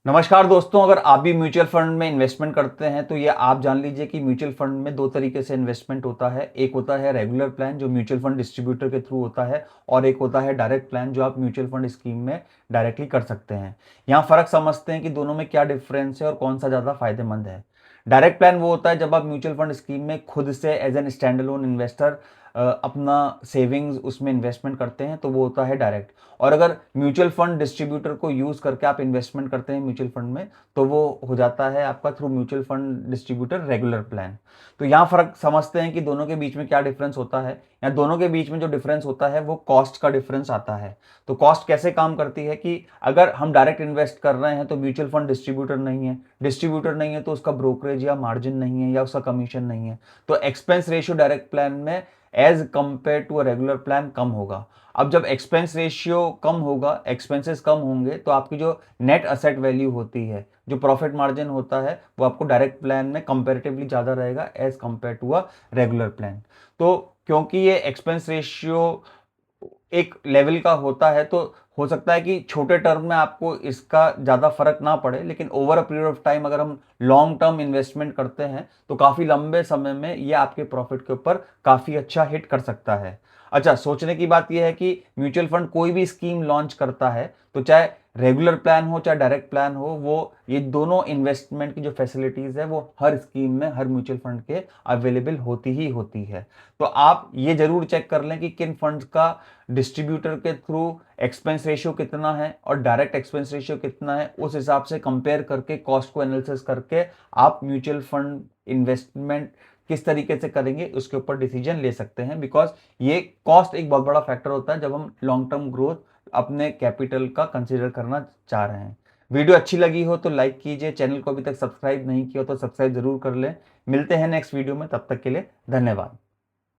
नमस्कार दोस्तों, अगर आप भी म्यूचुअल फंड में इन्वेस्टमेंट करते हैं तो ये आप जान लीजिए कि म्यूचुअल फंड में दो तरीके से इन्वेस्टमेंट होता है। एक होता है रेगुलर प्लान जो म्यूचुअल फंड डिस्ट्रीब्यूटर के थ्रू होता है, और एक होता है डायरेक्ट प्लान जो आप म्यूचुअल फंड स्कीम में डायरेक्टली कर सकते हैं। यहाँ फर्क समझते हैं कि दोनों में क्या डिफरेंस है और कौन सा ज़्यादा फायदेमंद है। डायरेक्ट प्लान वो होता है जब आप म्यूचुअल फंड स्कीम में खुद से as an stand alone investor अपना सेविंग्स उसमें इन्वेस्टमेंट करते हैं, तो वो होता है डायरेक्ट। और अगर म्यूचुअल फंड डिस्ट्रीब्यूटर को यूज करके आप इन्वेस्टमेंट करते हैं म्यूचुअल फंड में, तो वो हो जाता है आपका through mutual fund distributor regular plan. तो यहाँ फर्क समझते हैं कि दोनों के बीच में क्या डिफरेंस होता है। या दोनों के बीच में जो डिफरेंस होता है वो कॉस्ट का डिफरेंस आता है। तो कॉस्ट कैसे काम करती है कि अगर हम डायरेक्ट इन्वेस्ट कर रहे हैं तो म्यूचुअल फंड डिस्ट्रीब्यूटर नहीं है, डिस्ट्रीब्यूटर नहीं है तो उसका ब्रोकरेज या मार्जिन नहीं है या उसका कमीशन नहीं है। तो एक्सपेंस रेशियो डायरेक्ट प्लान में as compare to a regular plan कम होगा। अब जब एक्सपेंस रेशियो कम होगा, एक्सपेंसेस कम होंगे, तो आपकी जो नेट असेट वैल्यू होती है, जो प्रॉफिट मार्जिन होता है, वो आपको डायरेक्ट प्लान में कंपैरेटिवली ज़्यादा रहेगा as compare to a regular plan. तो क्योंकि ये एक्सपेंस रेशियो एक लेवल का होता है, तो हो सकता है कि छोटे टर्म में आपको इसका ज़्यादा फर्क ना पड़े, लेकिन over a period of time अगर हम लॉन्ग टर्म इन्वेस्टमेंट करते हैं तो काफ़ी लंबे समय में ये आपके प्रॉफिट के ऊपर काफ़ी अच्छा हिट कर सकता है। अच्छा, सोचने की बात यह है कि म्यूचुअल फंड कोई भी स्कीम लॉन्च करता है, तो चाहे रेगुलर प्लान हो चाहे डायरेक्ट प्लान हो, वो ये दोनों इन्वेस्टमेंट की जो फैसिलिटीज़ है वो हर स्कीम में, हर म्यूचुअल फंड के अवेलेबल होती ही होती है। तो आप ये जरूर चेक कर लें कि किन फंड्स का डिस्ट्रीब्यूटर के थ्रू एक्सपेंस रेशियो कितना है और डायरेक्ट एक्सपेंस रेशियो कितना है। उस हिसाब से कंपेयर करके, कॉस्ट को एनालिसिस करके आप म्यूचुअल फंड इन्वेस्टमेंट किस तरीके से करेंगे उसके ऊपर डिसीजन ले सकते हैं। बिकॉज ये कॉस्ट एक बहुत बड़ा फैक्टर होता है जब हम लॉन्ग टर्म ग्रोथ अपने कैपिटल का कंसिडर करना चाह रहे हैं। वीडियो अच्छी लगी हो तो लाइक कीजिए, चैनल को अभी तक सब्सक्राइब नहीं किया तो सब्सक्राइब जरूर कर लें। मिलते हैं नेक्स्ट वीडियो में, तब तक के लिए धन्यवाद।